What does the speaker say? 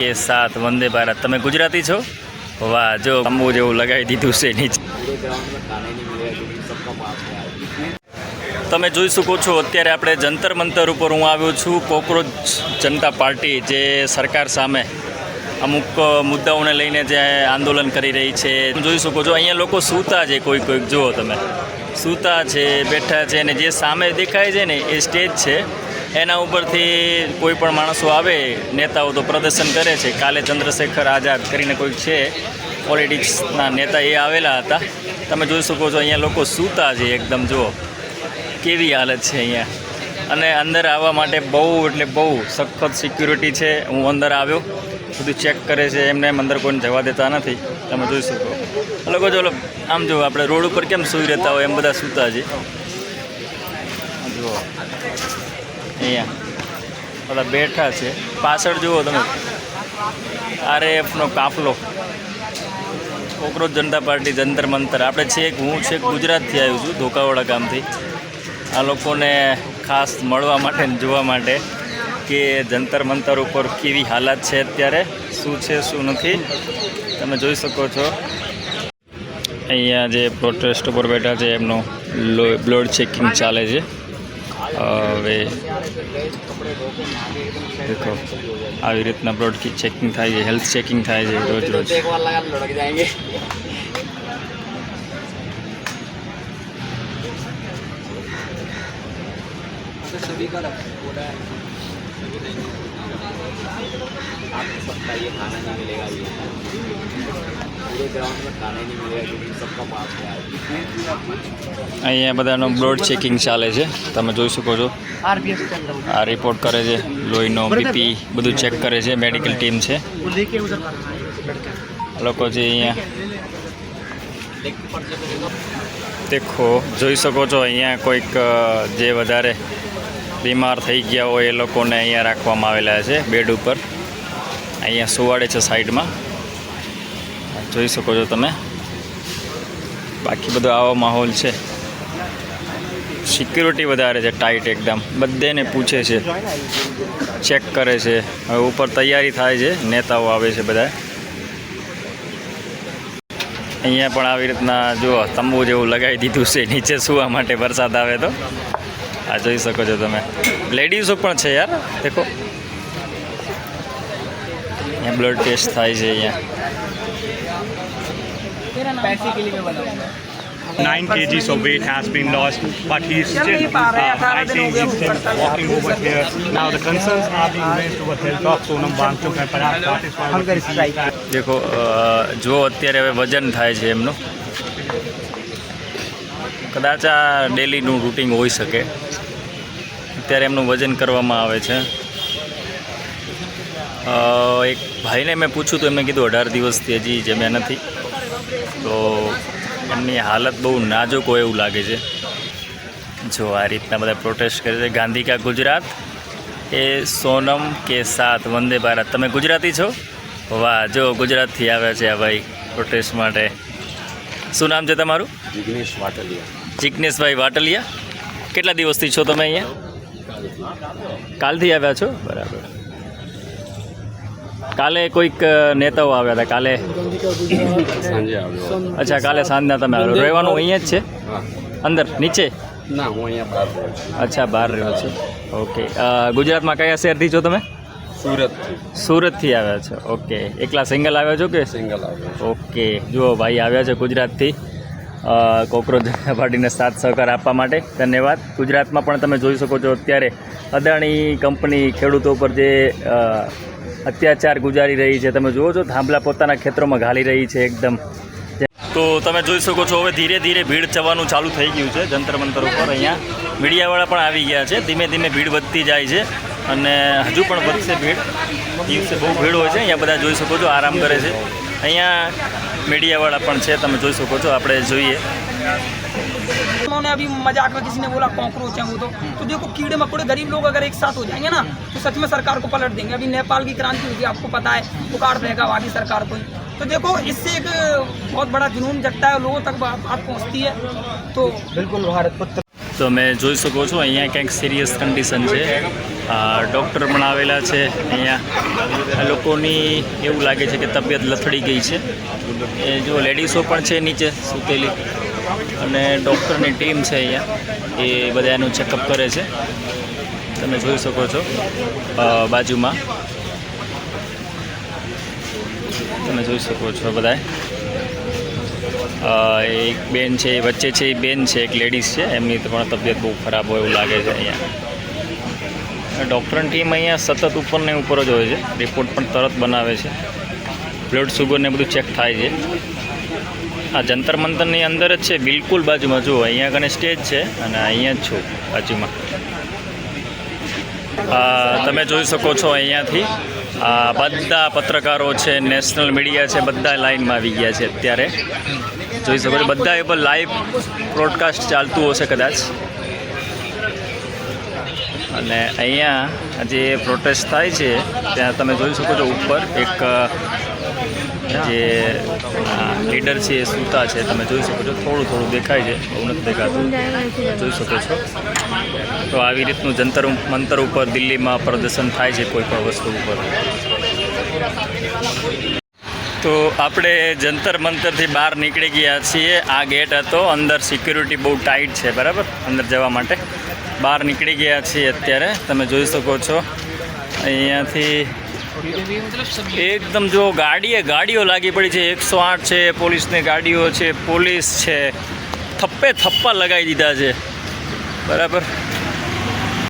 के साथ वंदे भारत। તમે ગુજરાતી છો? વાહ, જો તંબુ જેવું લગાવી દીધું છે નીચે। તમે જોઈ શકો છો અત્યારે આપણે જંતર મંતર ઉપર હું આવ્યો છું। કોકરોચ જનતા પાર્ટી જે સરકાર સામે અમુક મુદ્દાઓને લઈને જે આંદોલન કરી રહી છે, જોઈ શકો છો અહીંયા લોકો સૂતા છે, કોઈક જુઓ તમે સૂતા છે, બેઠા છે, અને જે સામે દેખાય છે ને એ સ્ટેજ છે, એના ઉપરથી કોઈ પણ માણસો આવે, નેતાઓ તો પ્રદર્શન કરે છે। કાલે ચંદ્રશેખર આઝાદ કરીને કોઈક છે પોલિટિક્સના નેતા, એ આવેલા હતા। તમે જોઈ શકો છો અહીંયા લોકો સૂતા છે એકદમ, જુઓ કેવી હાલત છે અહીંયા। અને અંદર આવવા માટે બહુ એટલે બહુ સખત સિક્યુરિટી છે। હું અંદર આવ્યો, બધું ચેક કરે છે, એમને એમ અંદર કોઈને જવા દેતા નથી। તમે જોઈ શકો લોકો જો આમ જો આપણે રોડ ઉપર કેમ સૂઈ રહેતા હોય એમ બધા સૂતા છે। જુઓ અહીંયા બધા બેઠા છે, પાછળ જુઓ તમે RAFનો કાફલો, કોકરોચ જનતા પાર્ટી જંતર મંતર। આપણે હું ગુજરાતથી આવ્યો છું, ધોકાવાડા ગામથી। આ લોકોને ખાસ મળવા માટે ને જોવા માટે કે જંતર મંતર ઉપર કેવી હાલત છે અત્યારે, શું છે શું નથી, તમે જોઈ શકો છો। અહીંયા જે પ્રોટેસ્ટ ઉપર બેઠા છે એમનું બ્લડ ચેકિંગ ચાલે છે। હવે દેખો આવી રીતના બ્લડ ચેકિંગ થાય છે, હેલ્થ ચેકિંગ થાય છે રોજ રોજ। आपको सबका ये खाना नहीं मिलेगा, ये पूरे ग्राउंड में खाना नहीं मिलेगा क्योंकि सबका पास है। અહીંયા બધાનો બ્લડ ચેકિંગ ચાલે છે, તમે જોઈ શકો છો। આ રિપોર્ટ કરે છે, લોહીનો BP બધું ચેક કરે છે, મેડિકલ ટીમ છે। લોકો જે અહીંયા દેખો જોઈ શકો છો, અહીંયા કોઈક જે વધારે બીમાર થઈ ગયા હોય એ લોકોને અહીંયા રાખવામાં આવેલા છે બેડ ઉપર, અહીંયા સુવાડે છે સાઈડમાં, જોઈ શકો છો તમે। બાકી બધો આવો માહોલ છે, સિક્યુરિટી વધારે છે, ટાઈટ એકદમ, બધેને પૂછે છે, ચેક કરે છે। હવે ઉપર તૈયારી થાય છે, નેતાઓ આવે છે બધા। અહીંયા પણ આવી રીતના જુઓ તંબુ જેવું લગાવી દીધું છે નીચે સુવા માટે, વરસાદ આવે તો। આ જોઈ શકો છો તમે, લેડીઝો પણ છે યાર, દેખો અહીંયા બ્લડ ટેસ્ટ થાય છે। અહીંયા 9 kgs of weight has been lost, but he is still, I think he's still walking over here. Now the concerns are being raised over health of Sonam Wangchuk and perhaps that is why દેખો જો અત્યારે હવે વજન થાય છે એમનું, કદાચ આ ડેલીનું રૂટિન હોઈ શકે। અત્યારે એમનું વજન કરવામાં આવે છે। એક ભાઈને મેં પૂછ્યું તો એમને કીધું 18 દિવસથી હજી જમ્યા નથી, તો એમની હાલત બહુ નાજુક હોય એવું લાગે છે। જો આ રીતના બધા પ્રોટેસ્ટ કરે છે। ગાંધી કા ગુજરાત એ સોનમ કે સાથ વંદે ભારત। તમે ગુજરાતી છો? વાહ, જો ગુજરાતથી આવ્યા છે આ ભાઈ પ્રોટેસ્ટ માટે। શું નામ છે તમારું? जिग्नेश वाटलिया। જિગ્નેશભાઈ વાટલિયા। કેટલા દિવસથી છો તમે અહીંયા? કાલથી આવ્યા છો? બરાબર। કાલે કોઈક નેતાઓ આવ્યા હતા કાલે? सांजे આવ્યો। અચ્છા, કાલે સાંજના તમે આવ્યો। રહેવાનું અહીંયા જ છે? અંદર નીચે? ના, હું અહીંયા બહાર રહું છું। અચ્છા, બહાર રહ્યો છો, ઓકે। ગુજરાતમાં કયા શહેરથી છો તમે? સુરતથી। સુરતથી આવ્યા છો, ઓકે। એકલા સિંગલ આવ્યા છો કે? સિંગલ આવ્યો। ઓકે, જુઓ ભાઈ આવ્યા છે ગુજરાતથી કોકરોચ જનતા પાર્ટીને સાથ સહકાર આપવા માટે, ધન્યવાદ। ગુજરાતમાં પણ તમે જોઈ શકો છો અત્યારે અદાણી કંપની ખેડૂતો પર જે અત્યાચાર ગુજારી રહી છે, તમે જુઓ છો થાંભલા પોતાના ખેતરોમાં ઘાલી રહી છે એકદમ। તો તમે જોઈ શકો છો હવે ધીરે ધીરે ભીડ થવાનું ચાલુ થઈ ગયું છે જંતર મંતર ઉપર। અહીંયા મીડિયાવાળા પણ આવી ગયા છે, ધીમે ધીમે ભીડ વધતી જાય છે અને હજુ પણ વધશે ભીડ, દિવસે બહુ ભીડ હોય છે। અહીંયા બધા જોઈ શકો છો આરામ કરે છે, અહીંયા मीडियावाला પણ છે, તમે જોઈ શકો છો। આપણે જોઈએ उन्होंने अभी मजाक में किसी ने बोला कॉकरोच है वो, तो देखो कीड़े मकोड़े गरीब लोग अगर एक साथ हो जाएंगे ना तो सच में सरकार को पलट देंगे। अभी नेपाल की क्रांति हुई थी, आपको पता है, उखाड़ फेंका वहाँ की सरकार को ही। तो देखो इससे एक बहुत बड़ा जुनून जगता है, लोगों तक बात पहुँचती है। तो बिल्कुल भारत તમે જોઈ શકો છો અહીંયા ક્યાંક સિરિયસ કન્ડિશન છે. ડૉક્ટર પણ આવેલા છે અહીંયા. આ લોકોની એવું લાગે છે કે તબિયત લથડી ગઈ છે. એ જો લેડીઝો પણ છે નીચે સૂતેલી, અને ડૉક્ટરની ટીમ છે અહીંયા, એ બધા એનું ચેકઅપ કરે છે. તમે જોઈ શકો છો બાજુમાં તમે જોઈ શકો છો બધા. એક બેન છે એ વચ્ચે છે, એ બેન છે એક લેડીઝ છે, એમની પણ તબિયત બહુ ખરાબ હોય એવું લાગે છે અહીંયા. ડૉક્ટરની ટીમ અહીંયા સતત ઉપરને ઉપર જ હોય છે, રિપોર્ટ પણ તરત બનાવે છે, બ્લડ શુગરને બધું ચેક થાય છે. આ જંતર મંતરની અંદર જ છે, બિલકુલ બાજુમાં જુઓ, અહીંયા કને સ્ટેજ છે અને અહીંયા જ છું બાજુમાં. તમે જોઈ શકો છો અહીંયાથી બધા પત્રકારો છે, નેશનલ મીડિયા છે, બધા લાઇનમાં આવી ગયા છે અત્યારે. જોઈ શકો છો બધા એ પર લાઈવ બ્રોડકાસ્ટ ચાલતું હશે કદાચ. અને અહીંયા જે પ્રોટેસ્ટ થાય છે ત્યાં તમે જોઈ શકો છો ઉપર એક જે લીડર છે એ સૂતા છે, તમે જોઈ શકો છો. થોડું થોડું દેખાય છે, બહુ નથી દેખાતું, જોઈ શકો છો. તો આવી રીતનું જંતર મંતર ઉપર દિલ્હીમાં પ્રદર્શન થાય છે કોઈ પણ વસ્તુ ઉપર. તો આપણે જંતર મંતરથી બહાર નીકળી ગયા છીએ. આ ગેટ હતો, અંદર સિક્યુરિટી બહુ ટાઈટ છે, બરાબર, અંદર જવા માટે. બહાર નીકળી ગયા છીએ અત્યારે, તમે જોઈ શકો છો. અહીંયાથી એકદમ જો ગાડીઓ લાગી પડી છે, 108 છે, પોલીસની ગાડીઓ છે, પોલીસ છે, થપ્પા લગાવી દીધા છે, બરાબર.